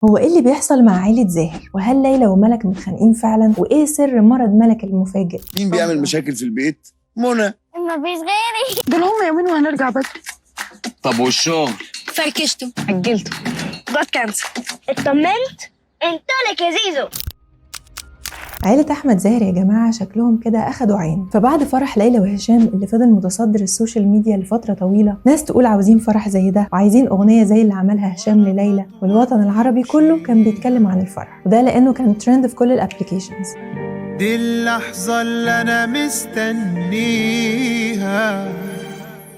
هو ايه اللي بيحصل مع عيلة زاهر؟ وهل ليلى وملك متخانقين فعلا؟ وايه سر مرض ملك المفاجئ؟ مين بيعمل مشاكل في البيت؟ منى. مفيش غيري. دول هم يومين وهنرجع بدري. طب والشغل؟ فركشته أجلته. جت كانسل. اطمنت؟ انطلق يا زيزو. عيلة أحمد زاهر يا جماعة شكلهم كده أخدوا عين. فبعد فرح ليلى وهشام اللي فضل متصدر السوشيال ميديا لفترة طويلة، ناس تقول عاوزين فرح زي ده وعايزين أغنية زي اللي عملها هشام لليلى، والوطن العربي كله كان بيتكلم عن الفرح، وده لأنه كان ترند في كل الابليكيشنز. دي اللحظة اللي أنا مستنيها.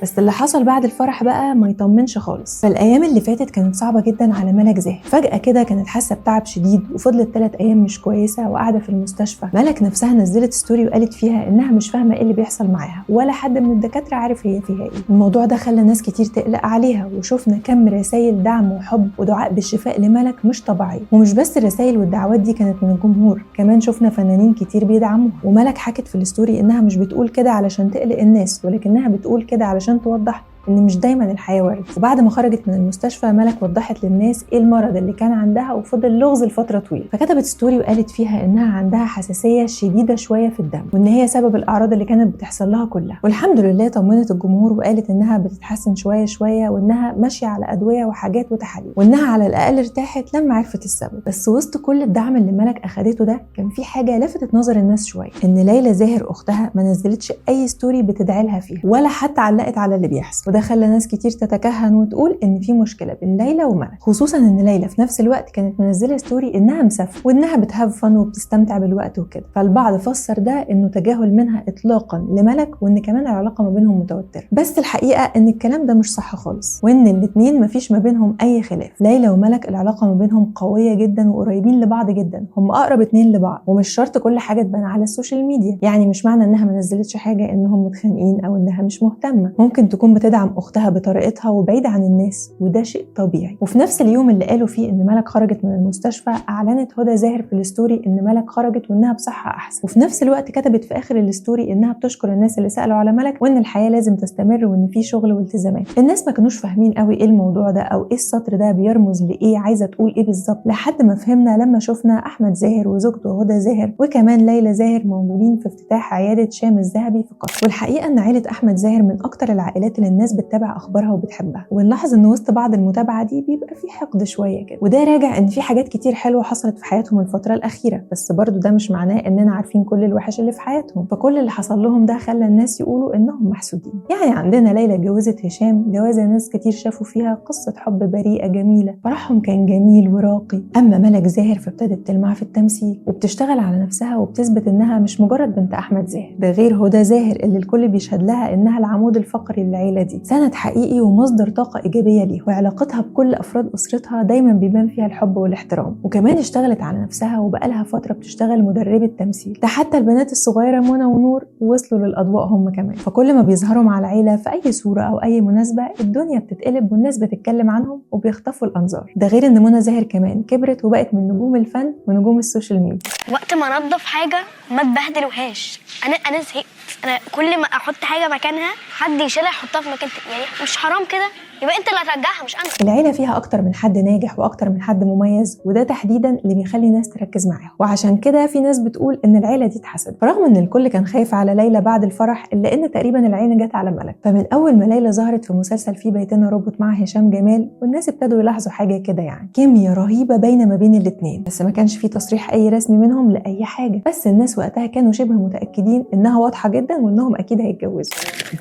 بس اللي حصل بعد الفرح بقى ما يطمنش خالص. فالايام اللي فاتت كانت صعبه جدا على ملك زاهر. فجاه كده كانت حاسه بتعب شديد وفضلت 3 ايام مش كويسه وقاعده في المستشفى. ملك نفسها نزلت ستوري وقالت فيها انها مش فاهمه ايه اللي بيحصل معاها، ولا حد من الدكاتره عارف هي فيها ايه. الموضوع ده خلى ناس كتير تقلق عليها، وشفنا كم رسائل دعم وحب ودعاء بالشفاء لملك مش طبيعيه. ومش بس الرسائل والدعوات دي كانت من الجمهور، كمان شفنا فنانين كتير بيدعموها. وملك حكت في الستوري انها مش بتقول كده علشان تقلق الناس، ولكنها بتقول كده علشان توضح ان مش دايما الحياه ورد. وبعد ما خرجت من المستشفى ملك وضحت للناس ايه المرض اللي كان عندها وفضل لغز لفتره طويله. فكتبت ستوري وقالت فيها انها عندها حساسيه شديده شويه في الدم، وان هي سبب الاعراض اللي كانت بتحصل لها كلها. والحمد لله طمنت الجمهور وقالت انها بتتحسن شويه شويه، وانها ماشيه على ادويه وحاجات وتحاليل، وانها على الاقل ارتاحت لما عرفت السبب. بس وسط كل الدعم اللي ملك اخدته ده كان في حاجه لفتت نظر الناس شويه، ان ليلى زاهر اختها ما نزلتش اي ستوري بتدعي لها فيها، ولا حتى علقت على اللي بيحصل. وده خلى ناس كتير تتكهن وتقول ان في مشكله بين ليلى وملك، خصوصا ان ليلى في نفس الوقت كانت منزله ستوري انها مسافره وانها بتهاف فن وبتستمتع بالوقت وكده. فالبعض فسر ده انه تجاهل منها اطلاقا لملك، وان كمان العلاقه ما بينهم متوتره. بس الحقيقه ان الكلام ده مش صح خالص، وان الاثنين مفيش ما بينهم اي خلاف. ليلى وملك العلاقه ما بينهم قويه جدا وقريبين لبعض جدا، هم اقرب 2 لبعض. ومش شرط كل حاجه تبان على السوشيال ميديا، يعني مش معنى انها ما نزلتش حاجه انهم متخانقين او انها مش مهتمه. ممكن تكون بتدعم اختها بطريقتها وبعيدة عن الناس، وده شيء طبيعي. وفي نفس اليوم اللي قالوا فيه ان ملك خرجت من المستشفى، اعلنت هدى زاهر في الستوري ان ملك خرجت وانها بصحة احسن. وفي نفس الوقت كتبت في اخر الستوري انها بتشكر الناس اللي سألوا على ملك، وان الحياة لازم تستمر، وان في شغل والتزامات. الناس ما كانوش فاهمين قوي ايه الموضوع ده او ايه السطر ده بيرمز لايه، عايزة تقول ايه بالظبط، لحد ما فهمنا لما شفنا احمد زاهر وزوجته هدى زاهر وكمان ليلى زاهر موجودين في افتتاح عيادة شام الذهبي في قطر. والحقيقة ان عائلة احمد زاهر من اكتر العائلات اللي الناس بتتابع اخبارها وبتحبها، ونلاحظ ان وسط بعض المتابعه دي بيبقى في حقد شويه كده، وده راجع ان في حاجات كتير حلوه حصلت في حياتهم الفتره الاخيره. بس برضو ده مش معناه اننا عارفين كل الوحش اللي في حياتهم. فكل اللي حصل لهم ده خلى الناس يقولوا انهم محسودين. يعني عندنا ليلى اتجوزت هشام جوازه ناس كتير شافوا فيها قصه حب بريئه جميله، فرحهم كان جميل وراقي. اما ملك زاهر فابتدت تلمع في التمثيل وبتشتغل على نفسها وبتثبت انها مش مجرد بنت احمد زاهر. ده غير هدى زاهر اللي الكل بيشهد لها انها العمود الفقري للعيله دي، سند حقيقي ومصدر طاقه ايجابيه ليه. وعلاقتها بكل افراد اسرتها دايما بيبان فيها الحب والاحترام. وكمان اشتغلت على نفسها وبقالها فتره بتشتغل مدربه تمثيل. ده حتى البنات الصغيره منى ونور وصلوا للاضواء هم كمان. فكل ما بيظهروا مع العيله في اي صوره او اي مناسبه الدنيا بتتقلب والناس بتتكلم عنهم وبيخطفوا الانظار. ده غير ان منى زاهر كمان كبرت وبقت من نجوم الفن ونجوم السوشيال ميديا. وقت ما انضف حاجه ما تبهدلوهاش. انا زهقت. انا كل ما احط حاجه مكانها حد يشيلها يحطها في مكان يعني مش حرام كده؟ يبقى انت اللي هترجعها مش انا. العيله فيها اكتر من حد ناجح واكتر من حد مميز، وده تحديدا اللي بيخلي ناس تركز معاهم. وعشان كده في ناس بتقول ان العيله دي اتحسدت، فرغم ان الكل كان خايف على ليلى بعد الفرح الا ان تقريبا العين جت على ملك. فمن اول ما ليلى ظهرت في مسلسل في بيتنا ربط مع هشام جمال والناس ابتدوا يلاحظوا حاجه كده، يعني كيمياء رهيبه باينه ما بين الاثنين. بس ما كانش في تصريح اي رسمي منهم لاي حاجه، بس الناس وقتها كانوا شبه متاكدين انها واضحه جدا وانهم اكيد هيتجوزوا.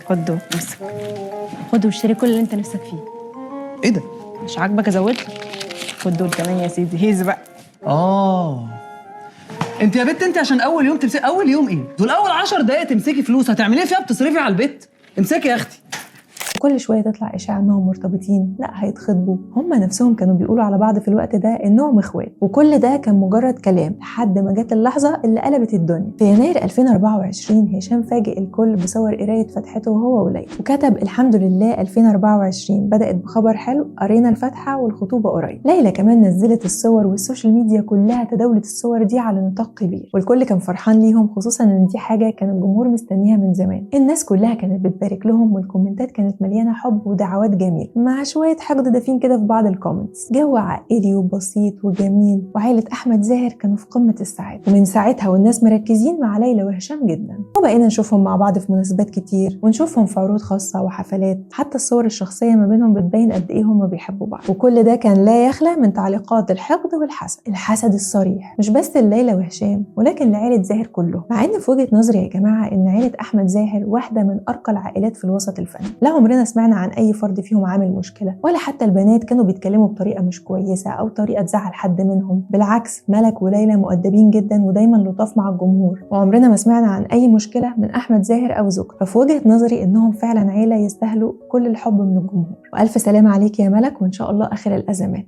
خدوا امسك، خدوا واشتري كل اللي انت نفسك فيه. ايه ده؟ مش عاجبك ازود لك؟ خد دول كمان يا سيدي. هيز بقى. انت يا بنت انت عشان اول يوم تمسكي. اول يوم ايه؟ دول اول 10 دقايق تمسكي فلوس هتعملي ايه فيها؟ بتصرفي على البيت؟ امسكي يا اختي. كل شويه تطلع اشاعه انهم مرتبطين، لا هيتخطبوا. هم نفسهم كانوا بيقولوا على بعض في الوقت ده انهم اخوات، وكل ده كان مجرد كلام لحد ما جت اللحظه اللي قلبت الدنيا. في يناير 2024 هشام فاجئ الكل بصور قرايه فتحته هو وليلى، وكتب الحمد لله 2024 بدات بخبر حلو، قرينا الفاتحه والخطوبه قريب. ليلى كمان نزلت الصور والسوشيال ميديا كلها تداولت الصور دي على نطاق كبير، والكل كان فرحان ليهم، خصوصا ان دي حاجه كان الجمهور مستنيها من زمان. الناس كلها كانت بتبارك لهم والكومنتات كانت مليانة حب ودعوات جميلة مع شوية حقد دفين كده في بعض الكومنتس. جو عائلي وبسيط وجميل، وعائلة أحمد زاهر كانوا في قمة السعادة، ومن ساعتها والناس مركزين مع ليلى وهشام جدا، وبقينا نشوفهم مع بعض في مناسبات كتير، ونشوفهم في عروض خاصة وحفلات، حتى الصور الشخصية ما بينهم بتبين قد إيه هما بيحبوا بعض. وكل ده كان لا يخلى من تعليقات الحقد والحسد، الحسد الصريح مش بس لليلى وهشام ولكن لعائلة زاهر كله. مع إن في وجهة نظري يا جماعة إن عائلة أحمد زاهر واحدة من أرقى العائلات في الوسط الفني، لا عمرنا سمعنا عن أي فرد فيهم عامل مشكلة، ولا حتى البنات كانوا بيتكلموا بطريقة مش كويسة أو طريقة تزعل حد منهم. بالعكس، ملك وليلى مؤدبين جدا ودايما لطاف مع الجمهور، وعمرنا ما سمعنا عن أي مشكلة من أحمد زاهر أو زوجته. ففي وجهة نظري إنهم فعلا عيلة يستاهلوا كل الحب من الجمهور. وألف سلامة عليك يا ملك، وإن شاء الله آخر الأزمات.